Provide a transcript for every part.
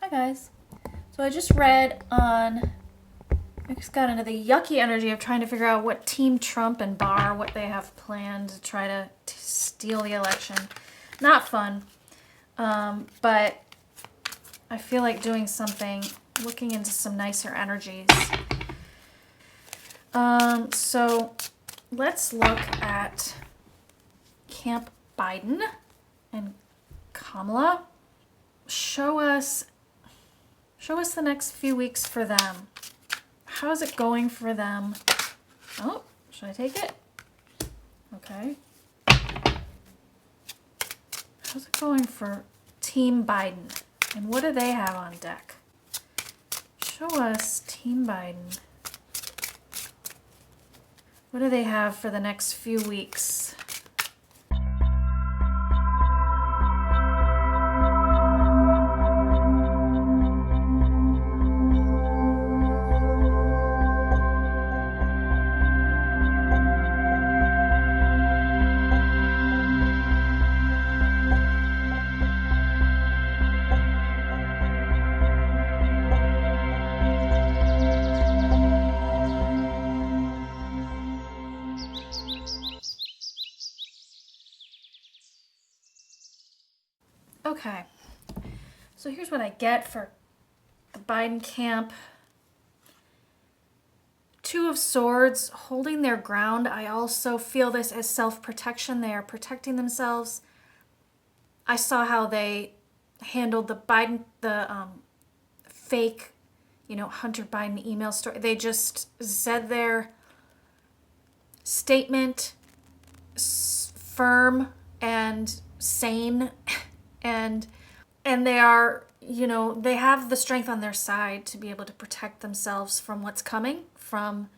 Hi guys. So I just read on, I just got into the yucky energy of trying to figure out what Team Trump and Barr, what they have planned to try to steal the election. Not fun, but I feel like doing something, looking into some nicer energies. So let's look at Camp Biden and Kamala. Show us the next few weeks for them. How's it going for them? Oh, should I take it? Okay. How's it going for Team Biden? And what do they have on deck? Show us Team Biden. What do they have for the next few weeks? Okay, so here's what I get for the Biden camp. Two of Swords, holding their ground. I also feel this as self-protection. They are protecting themselves. I saw how they handled the fake, Hunter Biden email story. They just said their statement, firm and sane, and they are, they have the strength on their side to be able to protect themselves from what's coming from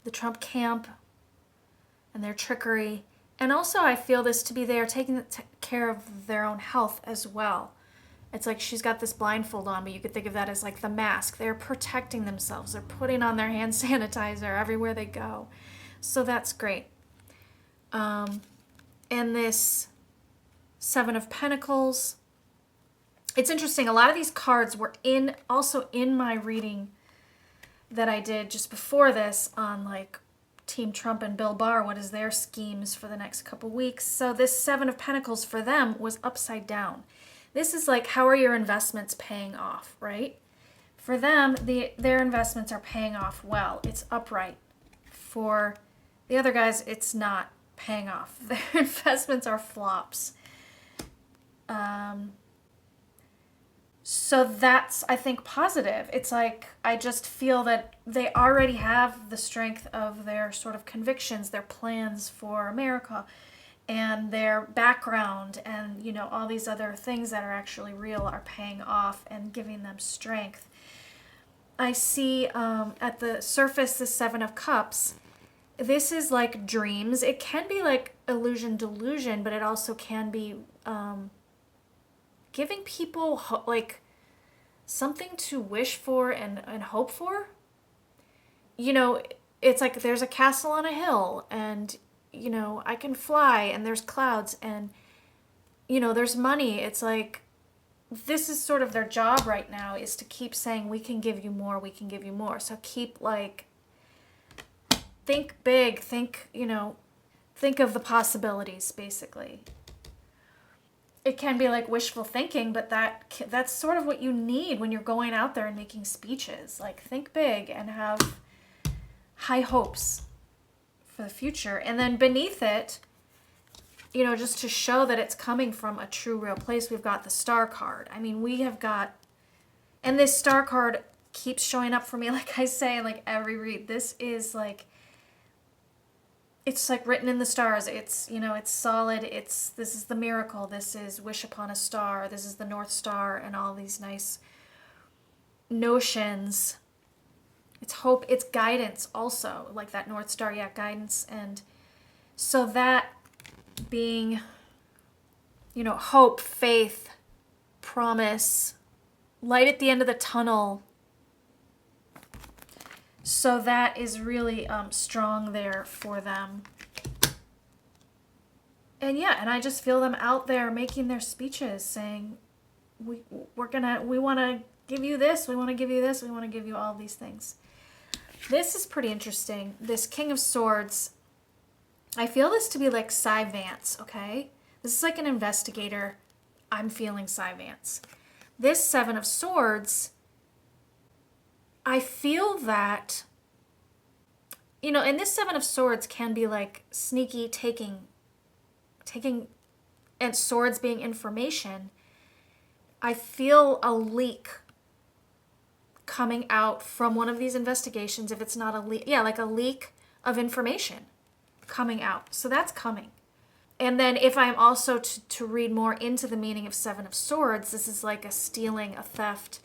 the Trump camp and their trickery. And also I feel this to be they are taking care of their own health as well. It's like she's got this blindfold on, but you could think of that as like the mask. They're protecting themselves. They're putting on their hand sanitizer everywhere they go. So that's great. And this Seven of Pentacles. It's interesting. A lot of these cards were also in my reading that I did just before this on like Team Trump and Bill Barr. What is their schemes for the next couple weeks? So this Seven of Pentacles for them was upside down. This is like, how are your investments paying off, right? For them, their investments are paying off well. It's upright. For the other guys, it's not paying off. Their investments are flops. So that's, I think, positive. It's like, I just feel that they already have the strength of their sort of convictions, their plans for America, and their background, and, all these other things that are actually real are paying off and giving them strength. I see at the surface the Seven of Cups. This is like dreams. It can be like illusion, delusion, but it also can be giving people like something to wish for and hope for. It's like there's a castle on a hill, and I can fly, and there's clouds, and there's money. It's like this is sort of their job right now, is to keep saying we can give you more, we can give you more. So keep like think big, think of the possibilities, basically. It can be like wishful thinking, but that's sort of what you need when you're going out there and making speeches. Like, think big and have high hopes for the future. And then beneath it, just to show that it's coming from a true, real place, we've got the Star card. I mean, we have got, and this Star card keeps showing up for me, like I say, in like every read. This is like, it's like written in the stars. It's, it's solid. This is the miracle. This is wish upon a star. This is the North Star, and all these nice notions. It's hope. It's guidance also, like that North Star, yeah, guidance. And so that being, hope, faith, promise, light at the end of the tunnel. So that is really strong there for them. And yeah, and I just feel them out there making their speeches saying, we want to give you this, we want to give you this, we want to give you all these things. This is pretty interesting. This King of Swords, I feel this to be like Cy Vance, okay? This is like an investigator. I'm feeling Cy Vance. This Seven of Swords, I feel that, and this Seven of Swords can be like sneaky taking, and swords being information. I feel a leak coming out from one of these investigations. If it's not a leak, like a leak of information coming out. So that's coming. And then if I'm also to read more into the meaning of Seven of Swords, this is like a stealing, a theft,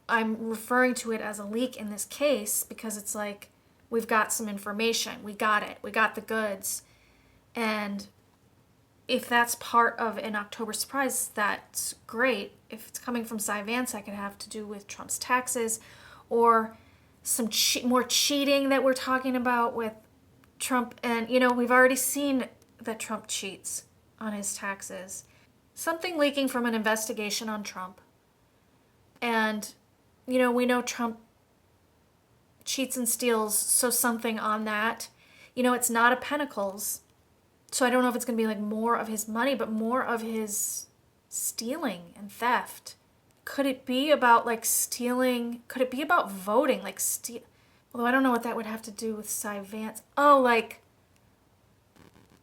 I'm referring to it as a leak in this case because it's like we've got some information. We got it. We got the goods. And if that's part of an October surprise, that's great. If it's coming from Cy Vance, that could have to do with Trump's taxes or some more cheating that we're talking about with Trump. And, we've already seen that Trump cheats on his taxes. Something leaking from an investigation on Trump. And, we know Trump cheats and steals, so something on that. It's not a Pentacles. So I don't know if it's going to be like more of his money, but more of his stealing and theft. Could it be about like stealing? Could it be about voting? Like although I don't know what that would have to do with Cy Vance. Oh, like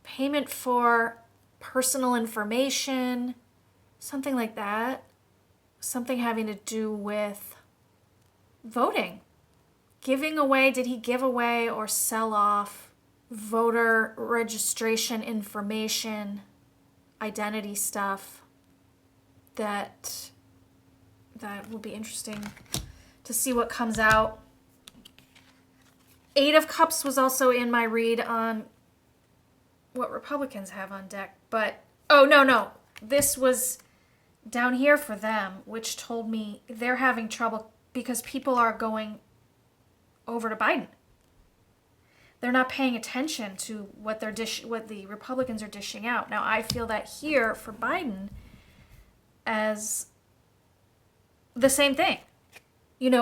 payment for personal information, something like that. Something having to do with voting. Giving away, did he give away or sell off voter registration information, identity stuff? That will be interesting to see what comes out. Eight of Cups was also in my read on what Republicans have on deck, but no, this was down here for them, which told me they're having trouble because people are going over to Biden. They're not paying attention to what the Republicans are dishing out. Now, I feel that here for Biden as the same thing.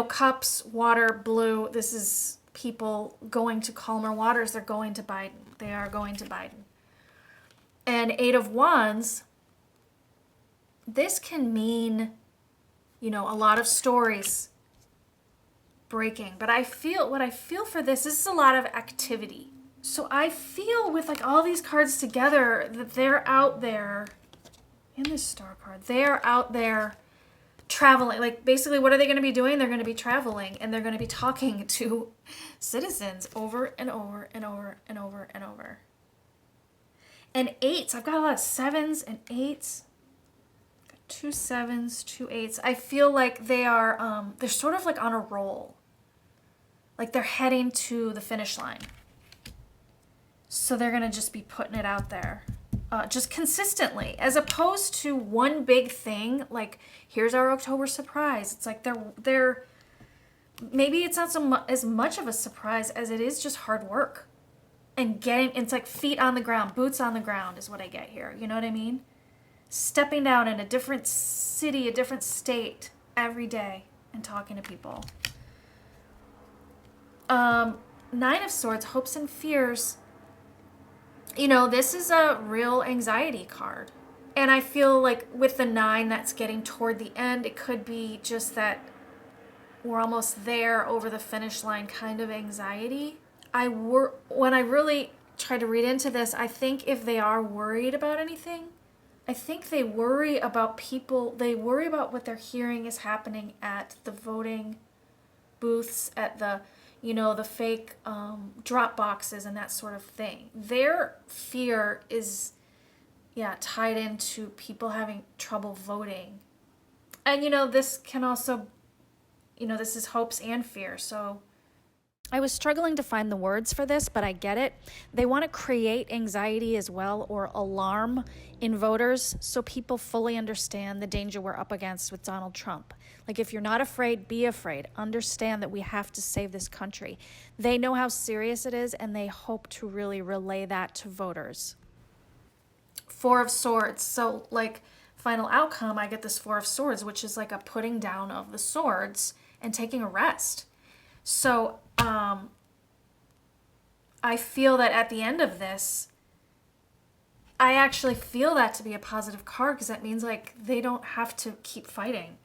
Cups, water, blue. This is people going to calmer waters. They're going to Biden. They are going to Biden. And Eight of Wands, this can mean, a lot of stories breaking. But what I feel for this is a lot of activity. So I feel with like all these cards together that they're out there, in this star card, they're out there traveling. Like basically what are they going to be doing? They're going to be traveling and they're going to be talking to citizens over and over and over and over and over. And eights, I've got a lot of sevens and eights. Got 2 7s, 2 8s. I feel like they're sort of like on a roll. Like they're heading to the finish line. So they're going to just be putting it out there. Just consistently, as opposed to one big thing, like here's our October surprise. It's like they're maybe it's not as much of a surprise as it is just hard work. And it's like feet on the ground, boots on the ground is what I get here. You know what I mean? Stepping down in a different city, a different state every day and talking to people. 9 of Swords, hopes and fears. This is a real anxiety card. And I feel like with the 9 that's getting toward the end, it could be just that we're almost there over the finish line kind of anxiety. When I really try to read into this, I think if they are worried about anything, I think they worry about people, they worry about what they're hearing is happening at the voting booths, at the the fake drop boxes and that sort of thing. Their fear is, tied into people having trouble voting. And, this can also, this is hopes and fear. So I was struggling to find the words for this, but I get it. They want to create anxiety as well, or alarm in voters, so people fully understand the danger we're up against with Donald Trump. Like, if you're not afraid, be afraid. Understand that we have to save this country. They know how serious it is, and they hope to really relay that to voters. 4 of Swords. So, like, final outcome, I get this Four of Swords, which is like a putting down of the swords and taking a rest. So I feel that at the end of this, I actually feel that to be a positive card because that means like they don't have to keep fighting,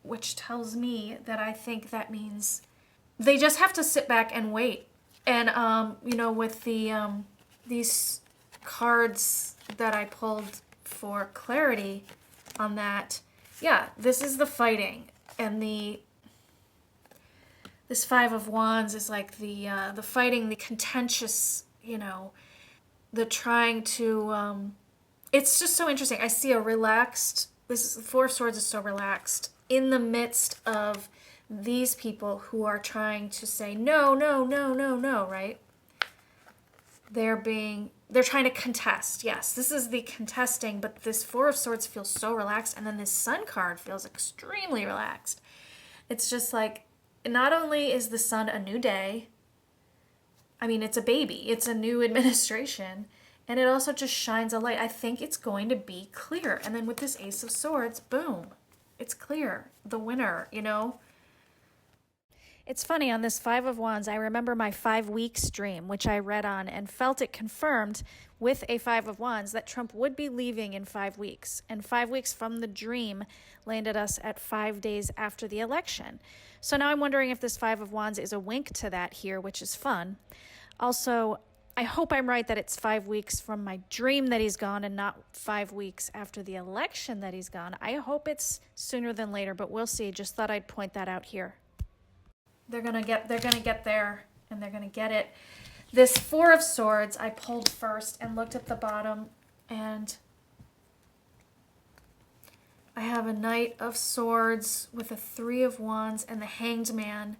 which tells me that I think that means they just have to sit back and wait. And with these cards that I pulled for clarity on that, yeah, this is the fighting, and this Five of Wands is like the fighting, the contentious, the trying to. It's just so interesting. I see a relaxed. The Four of Swords is so relaxed in the midst of these people who are trying to say no, no, no, no, no, right? They're trying to contest. Yes, this is the contesting, but this Four of Swords feels so relaxed, and then this Sun card feels extremely relaxed. It's just like, not only is the Sun a new day, I mean, it's a baby, it's a new administration, and it also just shines a light. I think it's going to be clear. And then with this Ace of Swords, boom, it's clear. The winner, It's funny, on this Five of Wands, I remember my 5 weeks dream, which I read on and felt it confirmed with a Five of Wands that Trump would be leaving in 5 weeks. And 5 weeks from the dream landed us at 5 days after the election. So now I'm wondering if this Five of Wands is a wink to that here, which is fun. Also, I hope I'm right that it's 5 weeks from my dream that he's gone and not 5 weeks after the election that he's gone. I hope it's sooner than later, but we'll see. Just thought I'd point that out here. They're gonna get there, and they're gonna get it. This Four of Swords I pulled first and looked at the bottom, and I have a Knight of Swords with a Three of Wands and the Hanged Man.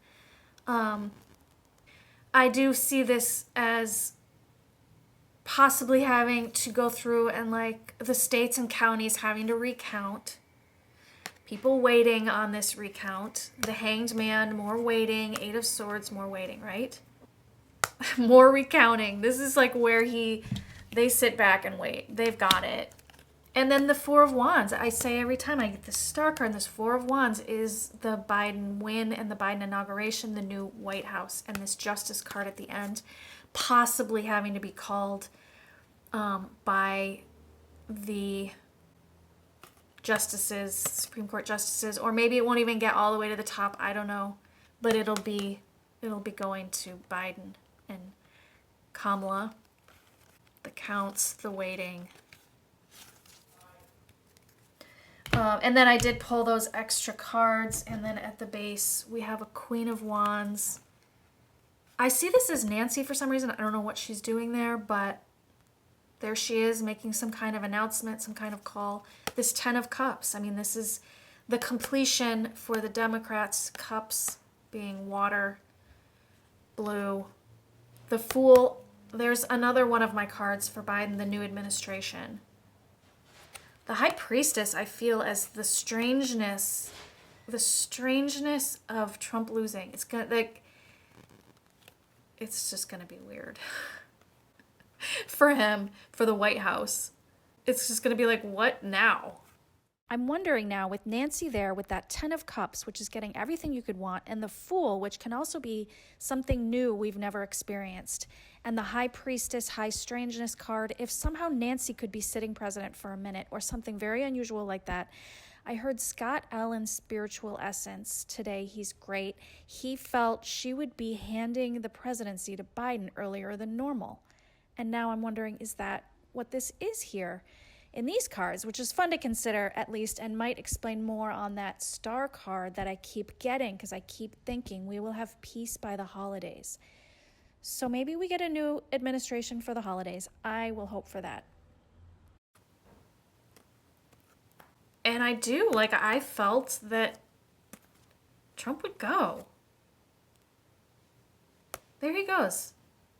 I do see this as possibly having to go through and like the states and counties having to recount. People waiting on this recount. The Hanged Man, more waiting. Eight of Swords, more waiting, right? More recounting. This is like where they sit back and wait. They've got it. And then the Four of Wands. I say every time I get this star card, and this Four of Wands is the Biden win and the Biden inauguration, the new White House, and this Justice card at the end, possibly having to be called by the justices, Supreme Court justices, or maybe it won't even get all the way to the top. I don't know, but it'll be going to Biden and Kamala. The counts, the waiting. And then I did pull those extra cards, and then at the base we have a Queen of Wands. I see this as Nancy for some reason. I don't know what she's doing there, but there she is making some kind of announcement, some kind of call. This Ten of Cups. I mean, this is the completion for the Democrats. Cups being water, blue. The Fool. There's another one of my cards for Biden, the new administration. The High Priestess, I feel as the strangeness of Trump losing. It's just gonna be weird for him, for the White House. It's just gonna be like, what now? I'm wondering now, with Nancy there with that Ten of Cups, which is getting everything you could want, and the Fool, which can also be something new we've never experienced, and the High Priestess, High Strangeness card, if somehow Nancy could be sitting president for a minute or something very unusual like that. I heard Scott Allen's Spiritual Essence today. He's great. He felt she would be handing the presidency to Biden earlier than normal. And now I'm wondering, is that what this is here in these cards, which is fun to consider at least, and might explain more on that star card that I keep getting because I keep thinking we will have peace by the holidays. So maybe we get a new administration for the holidays. I will hope for that. And I felt that Trump would go. There he goes.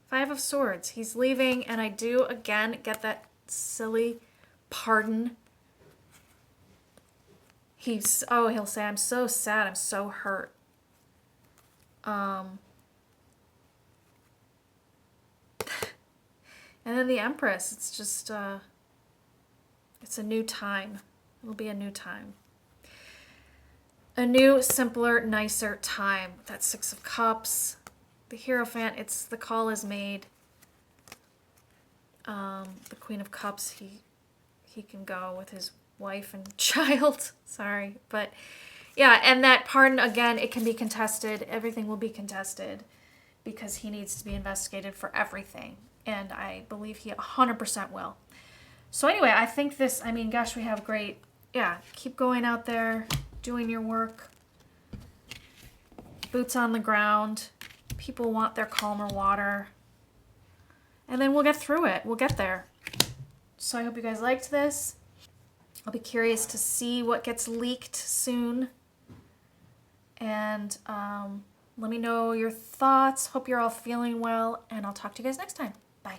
Five of Swords. He's leaving, and I do, again, get that silly pardon. He'll say, I'm so sad, I'm so hurt. And then the Empress, it's just, it's a new time. It'll be a new time. A new, simpler, nicer time. That Six of Cups. The Hierophant, it's the call is made. The Queen of Cups, he can go with his wife and child. Sorry. But yeah, and that pardon, again, it can be contested. Everything will be contested because he needs to be investigated for everything. And I believe he 100% will. So anyway, I think this, I mean, gosh, we have great, yeah, keep going out there, doing your work. Boots on the ground. People want their calmer water. And then we'll get through it. We'll get there. So I hope you guys liked this. I'll be curious to see what gets leaked soon. And let me know your thoughts. Hope you're all feeling well. And I'll talk to you guys next time. Bye.